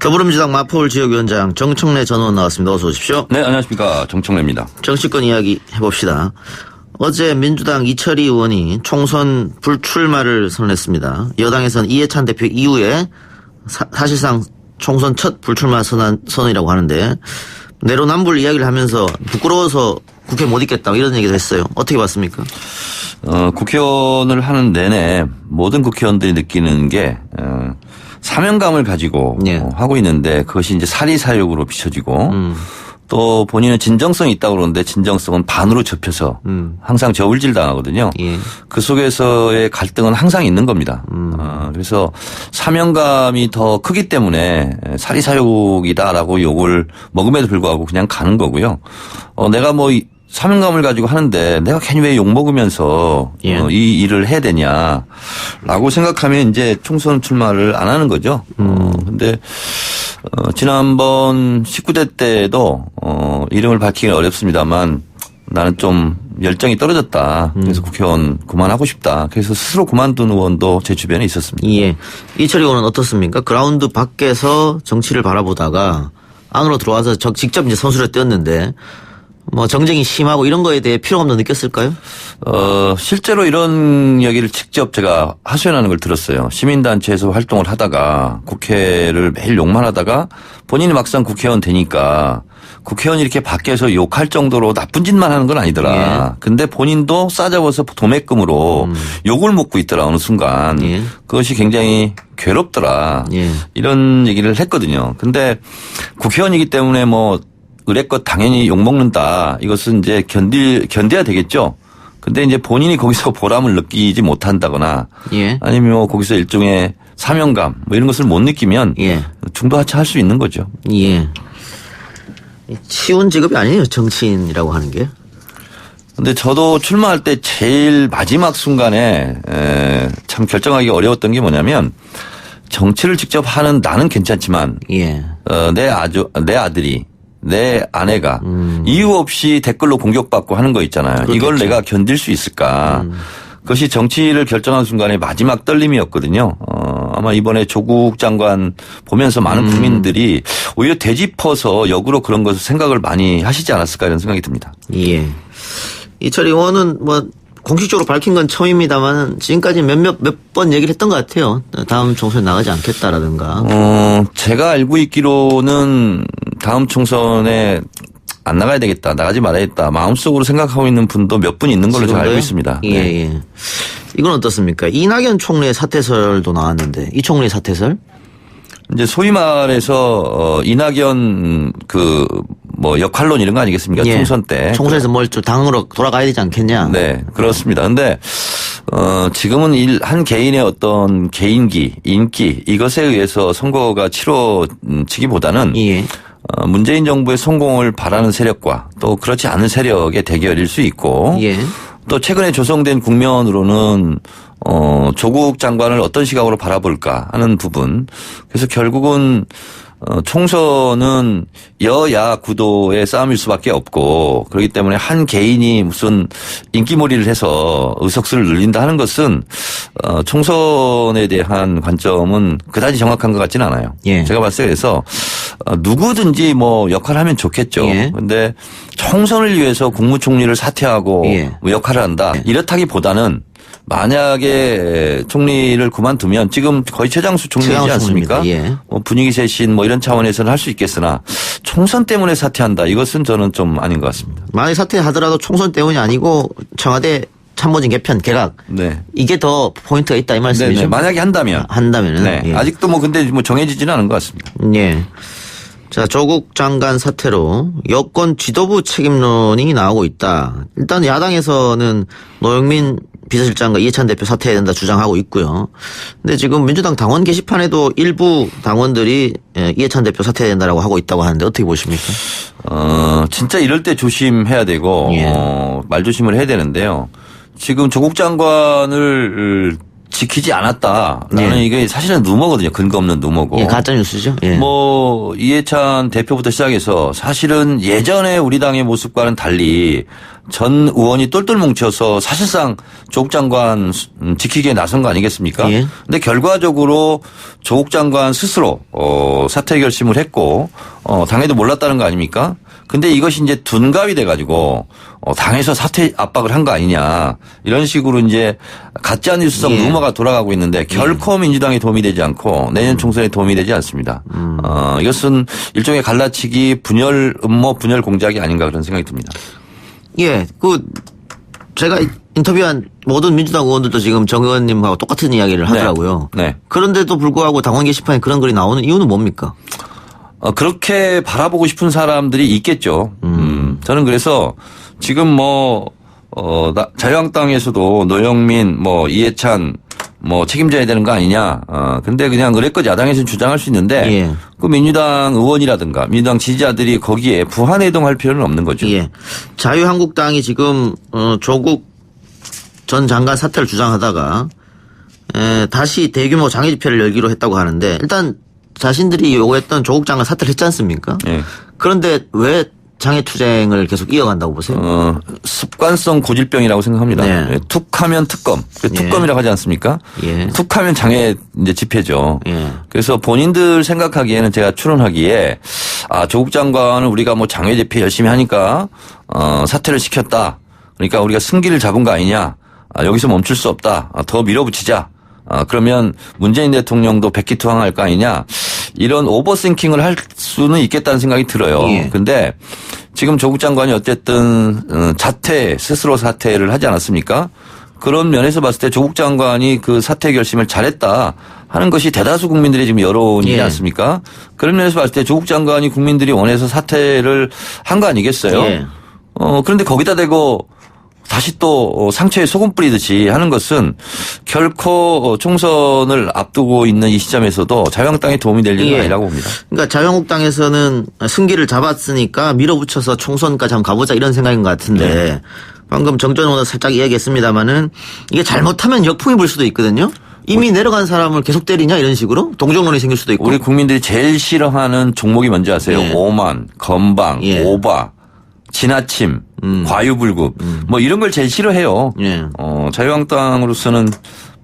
더불어민주당 마포울 지역위원장 정청래 전 의원 나왔습니다. 어서 오십시오. 네, 안녕하십니까. 정청래입니다. 정치권 이야기 해봅시다. 어제 민주당 이철희 의원이 총선 불출마를 선언했습니다. 여당에서는 이해찬 대표 이후에 사실상 총선 첫 불출마 선언이라고 하는데 내로남불 이야기를 하면서 부끄러워서 국회 못 있겠다 이런 얘기도 했어요. 어떻게 봤습니까? 국회의원을 하는 내내 모든 국회의원들이 느끼는 게 사명감을 가지고 예. 하고 있는데 그것이 이제 사리사욕으로 비춰지고 또 본인은 진정성이 있다고 그러는데 진정성은 반으로 접혀서 항상 저울질 당하거든요. 예. 그 속에서의 갈등은 항상 있는 겁니다. 그래서 사명감이 더 크기 때문에 사리사욕이다라고 욕을 먹음에도 불구하고 그냥 가는 거고요. 내가 뭐 사명감을 가지고 하는데 내가 괜히 왜 욕먹으면서 예. 이 일을 해야 되냐라고 생각하면 이제 총선 출마를 안 하는 거죠. 근데 지난번 19대 때도 이름을 밝히기는 어렵습니다만 나는 좀 열정이 떨어졌다. 그래서 국회의원 그만하고 싶다. 그래서 스스로 그만둔 의원도 제 주변에 있었습니다. 예. 이철희 의원은 어떻습니까? 그라운드 밖에서 정치를 바라보다가 안으로 들어와서 직접 이제 선수를 뛰었는데 뭐 정쟁이 심하고 이런 거에 대해 필요감도 느꼈을까요? 실제로 이런 얘기를 직접 제가 하소연하는 걸 들었어요. 시민단체에서 활동을 하다가 국회를 매일 욕만 하다가 본인이 막상 국회의원 되니까 국회의원이 이렇게 밖에서 욕할 정도로 나쁜 짓만 하는 건 아니더라. 예. 근데 본인도 싸잡아서 도매금으로 욕을 먹고 있더라 어느 순간. 예. 그것이 굉장히 괴롭더라. 예. 이런 얘기를 했거든요. 근데 국회의원이기 때문에 뭐 의례껏 당연히 욕먹는다. 이것은 이제 견뎌야 되겠죠. 근데 이제 본인이 거기서 보람을 느끼지 못한다거나 예. 아니면 뭐 거기서 일종의 사명감 뭐 이런 것을 못 느끼면 예. 중도하차할 수 있는 거죠. 예. 쉬운 직업이 아니에요. 정치인이라고 하는 게. 근데 저도 출마할 때 제일 마지막 순간에 참 결정하기 어려웠던 게 뭐냐면 정치를 직접 하는 나는 괜찮지만 예. 내 아들이 내 아내가 이유 없이 댓글로 공격받고 하는 거 있잖아요. 그렇겠죠. 이걸 내가 견딜 수 있을까. 그것이 정치를 결정한 순간에 마지막 떨림이었거든요. 아마 이번에 조국 장관 보면서 많은 국민들이 오히려 되짚어서 역으로 그런 것을 생각을 많이 하시지 않았을까 이런 생각이 듭니다. 예. 이철희 의원은 뭐 공식적으로 밝힌 건 처음입니다만 지금까지 몇 번 얘기를 했던 것 같아요. 다음 총선에 나가지 않겠다라든가. 제가 알고 있기로는 다음 총선에 안 나가야 되겠다. 나가지 말아야겠다. 마음속으로 생각하고 있는 분도 몇 분 있는 걸로 제가 알고 있습니다. 예, 네. 예. 이건 어떻습니까? 이낙연 총리의 사퇴설도 나왔는데 이 총리의 사퇴설? 이제 소위 말해서 이낙연 뭐 역할론 이런 거 아니겠습니까? 예. 총선 때. 총선에서 뭘 좀 당으로 돌아가야 되지 않겠냐? 네, 그렇습니다. 근데 지금은 한 개인의 어떤 개인기, 인기 이것에 의해서 선거가 치러지기보다는 예. 문재인 정부의 성공을 바라는 세력과 또 그렇지 않은 세력의 대결일 수 있고 예. 또 최근에 조성된 국면으로는 조국 장관을 어떤 시각으로 바라볼까 하는 부분. 그래서 결국은 총선은 여야 구도의 싸움일 수밖에 없고 그렇기 때문에 한 개인이 무슨 인기몰이를 해서 의석수를 늘린다 하는 것은 총선에 대한 관점은 그다지 정확한 것 같지는 않아요. 예. 제가 봤을 때 그래서 누구든지 뭐 역할을 하면 좋겠죠. 그런데 예. 총선을 위해서 국무총리를 사퇴하고 예. 뭐 역할을 한다. 이렇다기보다는 만약에 총리를 그만두면 지금 거의 최장수 총리이지 않습니까? 예. 뭐 분위기 쇄신 뭐 이런 차원에서는 할 수 있겠으나 총선 때문에 사퇴한다. 이것은 저는 좀 아닌 것 같습니다. 만약 사퇴하더라도 총선 때문이 아니고 청와대 참모진 개편 개각. 네. 이게 더 포인트가 있다 이 말씀이죠. 네네. 만약에 한다면. 한다면은. 네. 예. 아직도 뭐 근데 뭐 정해지지는 않은 것 같습니다. 예. 자, 조국 장관 사태로 여권 지도부 책임론이 나오고 있다. 일단 야당에서는 노영민 비서실장과 이해찬 대표 사퇴해야 된다 주장하고 있고요. 근데 지금 민주당 당원 게시판에도 일부 당원들이 이해찬 대표 사퇴해야 된다라고 하고 있다고 하는데 어떻게 보십니까? 진짜 이럴 때 조심해야 되고 예. 말조심을 해야 되는데요. 지금 조국 장관을 지키지 않았다라는 예. 이게 사실은 루머거든요. 근거 없는 루머고. 예, 가짜 뉴스죠. 예. 뭐 이해찬 대표부터 시작해서 사실은 예전에 우리 당의 모습과는 달리 전 의원이 똘똘 뭉쳐서 사실상 조국 장관 지키기에 나선 거 아니겠습니까? 예. 근데 결과적으로 조국 장관 스스로 사퇴 결심을 했고 당에도 몰랐다는 거 아닙니까? 근데 이것이 이제 둔갑이 돼가지고 당에서 사퇴 압박을 한 거 아니냐 이런 식으로 이제 가짜 뉴스성 예. 루머가 돌아가고 있는데 결코 민주당에 도움이 되지 않고 내년 총선에 도움이 되지 않습니다. 이것은 일종의 갈라치기 분열 음모 분열 공작이 아닌가 그런 생각이 듭니다. 예, 제가 인터뷰한 모든 민주당 의원들도 지금 정 의원님하고 똑같은 이야기를 하더라고요. 네. 그런데도 불구하고 당원 게시판에 그런 글이 나오는 이유는 뭡니까? 그렇게 바라보고 싶은 사람들이 있겠죠. 저는 그래서 지금 자유한국당에서도 노영민, 이해찬, 책임져야 되는 거 아니냐. 근데 그냥 의뢰껏 야당에서는 주장할 수 있는데. 예. 그 민주당 의원이라든가 민주당 지지자들이 거기에 부하내동할 필요는 없는 거죠. 예. 자유한국당이 지금, 조국 전 장관 사퇴를 주장하다가, 다시 대규모 장애 집회를 열기로 했다고 하는데, 일단 자신들이 요구했던 조국 장관 사퇴를 했지 않습니까? 예. 그런데 왜 장애 투쟁을 계속 이어간다고 보세요? 습관성 고질병이라고 생각합니다. 네. 예, 툭하면 특검. 특검이라고 하지 않습니까? 예. 툭하면 장애 이제 집회죠. 예. 그래서 본인들 생각하기에는 제가 추론하기에 조국 장관은 우리가 장애 집회 열심히 하니까 사퇴를 시켰다. 그러니까 우리가 승기를 잡은 거 아니냐. 여기서 멈출 수 없다. 더 밀어붙이자. 그러면 문재인 대통령도 백기투항할 거 아니냐. 이런 오버싱킹을 할 수는 있겠다는 생각이 들어요. 예. 근데 지금 조국 장관이 어쨌든 스스로 사퇴를 하지 않았습니까? 그런 면에서 봤을 때 조국 장관이 그 사퇴 결심을 잘했다 하는 것이 대다수 국민들의 지금 여론이지 예. 않습니까? 그런 면에서 봤을 때 조국 장관이 국민들이 원해서 사퇴를 한 거 아니겠어요? 예. 그런데 거기다 대고 다시 또 상처에 소금 뿌리듯이 하는 것은 결코 총선을 앞두고 있는 이 시점에서도 자유한국당에 도움이 될 일은 예. 아니라고 봅니다. 그러니까 자유한국당에서는 승기를 잡았으니까 밀어붙여서 총선까지 한번 가보자 이런 생각인 것 같은데 네. 방금 정전 의원도 살짝 이야기했습니다마는 이게 잘못하면 역풍이 불 수도 있거든요. 이미 내려간 사람을 계속 때리냐 이런 식으로 동정론이 생길 수도 있고. 우리 국민들이 제일 싫어하는 종목이 뭔지 아세요? 예. 오만, 건방, 예. 오바, 지나침, 과유불급 이런 걸 제일 싫어해요. 예. 자유한국당으로서는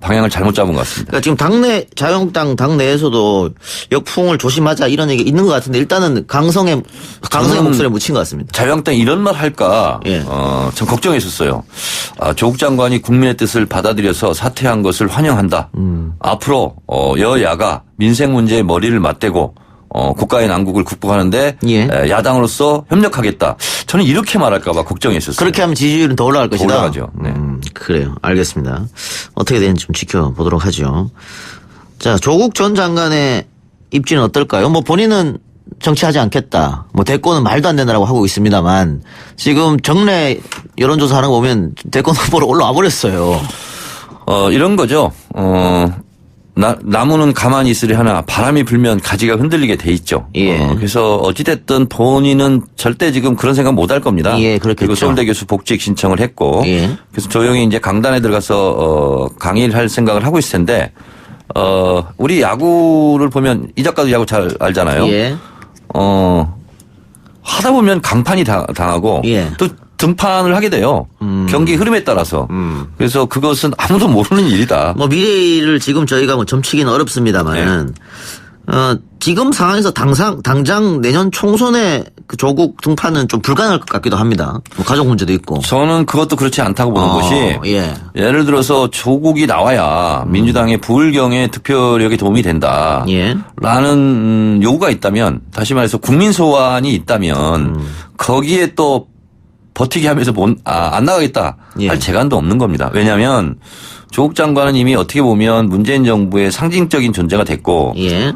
방향을 잘못 잡은 것 같습니다. 그러니까 지금 자유한국당 당내에서도 역풍을 조심하자 이런 얘기 있는 것 같은데 일단은 강성의 목소리에 묻힌 것 같습니다. 자유한국당이 이런 말 할까 예. 참 걱정했었어요. 조국 장관이 국민의 뜻을 받아들여서 사퇴한 것을 환영한다. 앞으로 여야가 민생 문제에 머리를 맞대고 국가의 난국을 극복하는데 예. 야당으로서 협력하겠다. 저는 이렇게 말할까 봐 걱정했었어요. 그렇게 하면 지지율은 더 올라갈 것이다. 올라가죠. 네. 그래요. 알겠습니다. 어떻게 되는지 좀 지켜보도록 하죠. 자, 조국 전 장관의 입지는 어떨까요? 본인은 정치하지 않겠다. 대권은 말도 안 된다라고 하고 있습니다만 지금 정례 여론조사 하는 거 보면 대권 후보로 올라와 버렸어요. 이런 거죠. 나무는 가만히 있으리 하나 바람이 불면 가지가 흔들리게 돼 있죠. 예. 그래서 어찌됐든 본인은 절대 지금 그런 생각 못 할 겁니다. 예, 그렇겠죠. 그리고 서울대 교수 복직 신청을 했고. 예. 그래서 조용히 이제 강단에 들어가서 강의를 할 생각을 하고 있을 텐데 우리 야구를 보면 이 작가도 야구 잘 알잖아요. 예. 하다 보면 강판이 당하고 예. 또 등판을 하게 돼요. 경기 흐름에 따라서. 그래서 그것은 아무도 모르는 일이다. 미래를 지금 저희가 점치기는 어렵습니다만은 지금 상황에서 당장 내년 총선에 그 조국 등판은 좀 불가능할 것 같기도 합니다. 가족 문제도 있고. 저는 그것도 그렇지 않다고 보는 것이 예. 예를 들어서 조국이 나와야 민주당의 부울경의 투표력에 도움이 된다. 예. 라는 요구가 있다면 다시 말해서 국민 소환이 있다면 거기에 또 버티기 하면서 안 나가겠다 예. 할 재간도 없는 겁니다. 왜냐하면 조국 장관은 이미 어떻게 보면 문재인 정부의 상징적인 존재가 됐고 예.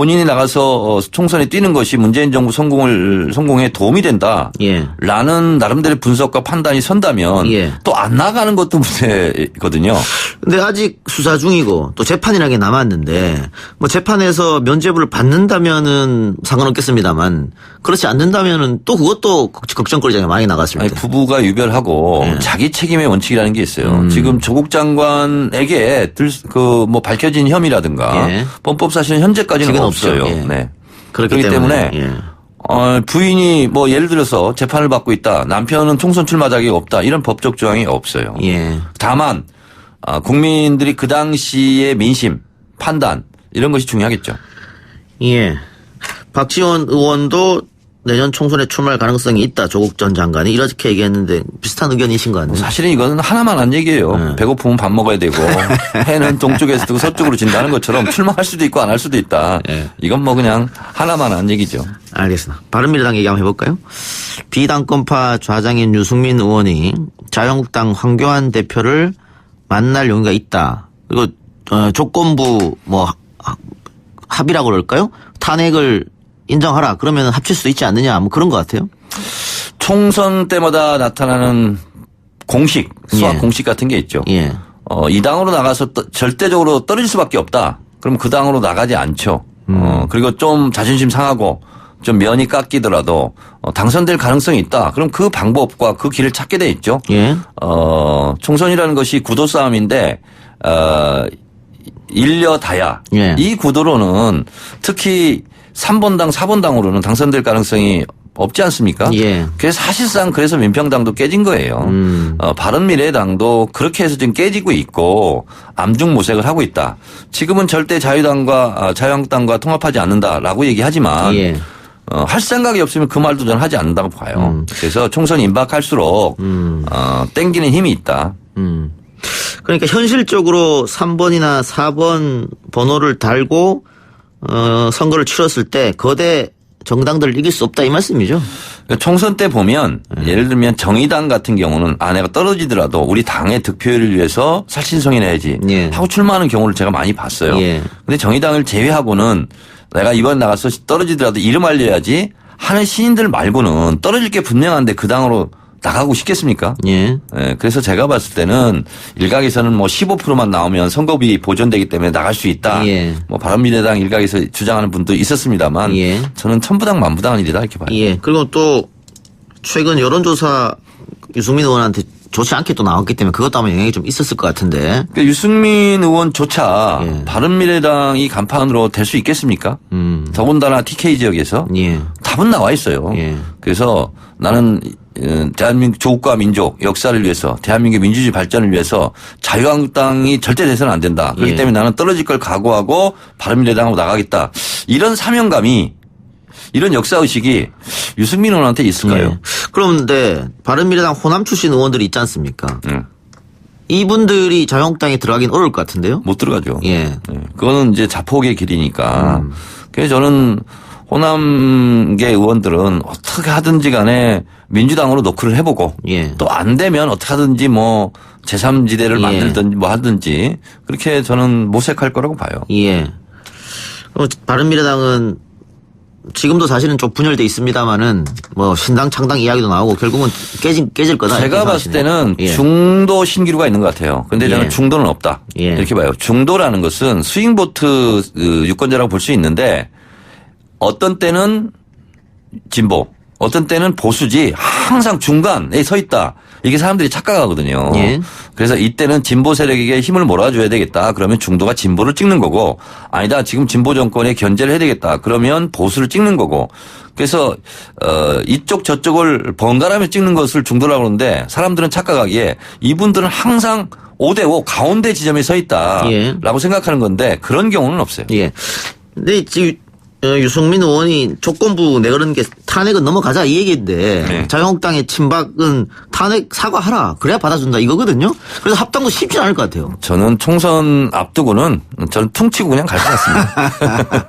본인이 나가서 총선에 뛰는 것이 문재인 정부 성공에 도움이 된다. 예. 라는 나름대로의 분석과 판단이 선다면 예. 또 안 나가는 것도 문제거든요. 근데 아직 수사 중이고 또 재판이라는 게 남았는데 뭐 재판에서 면죄부를 받는다면은 상관없겠습니다만 그렇지 않는다면은 또 그것도 걱정거리가 많이 나갔습니다. 아니, 부부가 유별하고 예. 자기 책임의 원칙이라는 게 있어요. 지금 조국 장관에게 밝혀진 혐의라든가 예. 범법 사실은 현재까지는 지금 없어요. 없죠. 예. 네. 그렇기 때문에 예. 부인이 뭐 예를 들어서 재판을 받고 있다. 남편은 총선 출마 자격이 없다. 이런 법적 조항이 없어요. 예. 다만 국민들이 그 당시의 민심, 판단 이런 것이 중요하겠죠. 예. 박지원 의원도 내년 총선에 출마할 가능성이 있다. 조국 전 장관이 이렇게 얘기했는데 비슷한 의견이신 것 같네요. 사실은 이거는 하나만 한 얘기예요. 네. 배고프면 밥 먹어야 되고 해는 동쪽에서 뜨고 서쪽으로 진다는 것처럼 출마할 수도 있고 안 할 수도 있다. 네. 이건 뭐 그냥 하나만 한 얘기죠. 알겠습니다. 바른미래당 얘기 한번 해볼까요? 비당권파 좌장인 유승민 의원이 자유한국당 황교안 대표를 만날 용의가 있다. 그리고 조건부 합의라고 그럴까요? 탄핵을 인정하라. 그러면 합칠 수 있지 않느냐. 뭐 그런 것 같아요. 총선 때마다 나타나는 공식, 수학 예. 공식 같은 게 있죠. 예. 이 당으로 나가서 절대적으로 떨어질 수밖에 없다. 그럼 그 당으로 나가지 않죠. 그리고 좀 자존심 상하고 좀 면이 깎이더라도 당선될 가능성이 있다. 그럼 그 방법과 그 길을 찾게 돼 있죠. 예. 총선이라는 것이 구도 싸움인데 일려다야. 예. 이 구도로는 특히 3번당, 4번당으로는 당선될 가능성이 없지 않습니까? 예. 그래서 사실상 그래서 민평당도 깨진 거예요. 바른미래당도 그렇게 해서 지금 깨지고 있고 암중무색을 하고 있다. 지금은 절대 자유한국당과 통합하지 않는다라고 얘기하지만 예. 할 생각이 없으면 그 말도 저는 하지 않는다고 봐요. 그래서 총선 임박할수록 땡기는 힘이 있다. 그러니까 현실적으로 3번이나 4번 번호를 달고 선거를 치렀을 때 거대 정당들을 이길 수 없다 이 말씀이죠. 총선 때 보면 예를 들면 정의당 같은 경우는 내가 떨어지더라도 우리 당의 득표율을 위해서 살신성인해야지 예. 하고 출마하는 경우를 제가 많이 봤어요. 예. 근데 정의당을 제외하고는 내가 이번 나가서 떨어지더라도 이름 알려야지 하는 시인들 말고는 떨어질 게 분명한데 그 당으로 나가고 싶겠습니까? 예. 예, 그래서 제가 봤을 때는 일각에서는 15%만 나오면 선거비 보존되기 때문에 나갈 수 있다. 예. 바른미래당 일각에서 주장하는 분도 있었습니다만 예. 저는 천부당 만부당은 일이다 이렇게 봐요. 예. 그리고 또 최근 여론조사 유승민 의원한테 좋지 않게 또 나왔기 때문에 그것도 아마 영향이 좀 있었을 것 같은데. 그러니까 유승민 의원조차 예. 바른미래당이 간판으로 될 수 있겠습니까? 더군다나 TK 지역에서 예. 답은 나와 있어요. 예. 그래서 나는 대한민국 조국과 민족 역사를 위해서 대한민국 민주주의 발전을 위해서 자유한국당이 절대 돼서는 안 된다. 그렇기 예. 때문에 나는 떨어질 걸 각오하고 바른미래당으로 나가겠다. 이런 사명감이 이런 역사의식이 유승민 의원한테 있을까요? 예. 그런데 바른미래당 호남 출신 의원들이 있지 않습니까? 이분들이 자유한국당에 들어가긴 어려울 것 같은데요. 못 들어가죠. 예. 그거는 이제 자폭의 길이니까. 그래서 저는 호남계 의원들은 어떻게 하든지 간에 민주당으로 노크를 해보고 예. 또 안 되면 어떻게 하든지 제3지대를 예. 만들든지 하든지 그렇게 저는 모색할 거라고 봐요. 예. 바른미래당은 지금도 사실은 좀 분열돼 있습니다만은 신당 창당 이야기도 나오고 결국은 깨질 거다. 제가 이렇게 봤을 생각하시네요. 때는 예. 중도 신기루가 있는 것 같아요. 그런데 저는 예. 중도는 없다. 예. 이렇게 봐요. 중도라는 것은 스윙보트 유권자라고 볼 수 있는데 어떤 때는 진보, 어떤 때는 보수지 항상 중간에 서 있다. 이게 사람들이 착각하거든요. 예. 그래서 이때는 진보 세력에게 힘을 몰아줘야 되겠다. 그러면 중도가 진보를 찍는 거고 아니다. 지금 진보 정권에 견제를 해야 되겠다. 그러면 보수를 찍는 거고 그래서 이쪽 저쪽을 번갈아가며 찍는 것을 중도라고 그러는데 사람들은 착각하기에 이분들은 항상 5대5 가운데 지점에 서 있다라고 예. 생각하는 건데 그런 경우는 없어요. 예. 근데 지금 유승민 의원이 조건부 내걸은 게 탄핵은 넘어가자 이 얘기인데 네. 자유한국당의 친박은 탄핵 사과하라 그래야 받아준다 이거거든요. 그래서 합당도 쉽지 않을 것 같아요. 저는 총선 앞두고는 저는 퉁치고 그냥 갈 것 같습니다.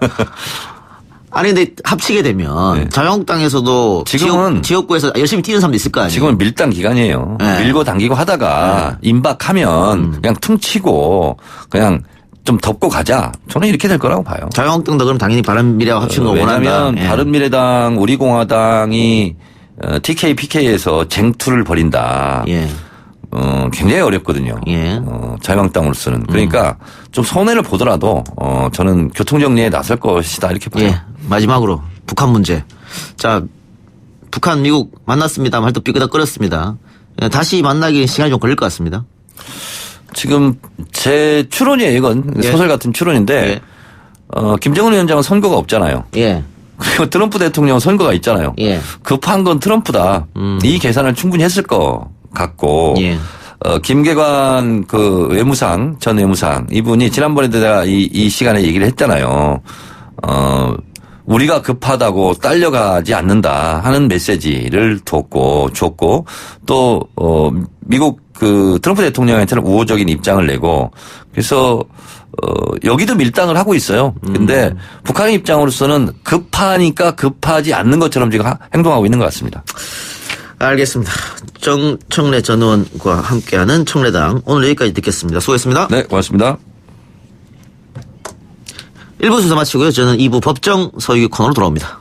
아니 근데 합치게 되면 네. 자유한국당에서도 지금은 지역구에서 열심히 뛰는 사람도 있을 거 아니에요. 지금은 밀당 기간이에요. 네. 밀고 당기고 하다가 임박하면 그냥 퉁치고 그냥 좀 덮고 가자. 저는 이렇게 될 거라고 봐요. 자유한국당도 그럼 당연히 바른미래와 합치는 거 원한다. 왜냐하면 예. 바른미래당, 우리공화당이 TK, PK에서 쟁투를 벌인다. 예. 굉장히 어렵거든요. 예. 자유한국당으로서는. 그러니까 좀 손해를 보더라도 저는 교통정리에 나설 것이다 이렇게 봐요. 예. 마지막으로 북한 문제. 자, 북한 미국 만났습니다. 할 때 삐그덕거렸습니다. 다시 만나기 시간이 좀 걸릴 것 같습니다. 지금 제 추론이에요. 이건 예. 소설 같은 추론인데 예. 김정은 위원장은 선거가 없잖아요. 예. 그리고 트럼프 대통령은 선거가 있잖아요. 예. 급한 건 트럼프다. 이 계산을 충분히 했을 것 같고 예. 김계관 그 외무상 전 외무상 이분이 지난번에도 내가 이 시간에 얘기를 했잖아요. 우리가 급하다고 딸려가지 않는다 하는 메시지를 줬고 또 미국 그 트럼프 대통령한테는 우호적인 입장을 내고 그래서 여기도 밀당을 하고 있어요. 근데 북한의 입장으로서는 급하니까 급하지 않는 것처럼 지금 행동하고 있는 것 같습니다. 알겠습니다. 정청래 전 의원과 함께하는 청래당 오늘 여기까지 듣겠습니다. 수고했습니다. 네, 고맙습니다. 1부 순서 마치고요. 저는 2부 법정 서유기 코너로 돌아옵니다.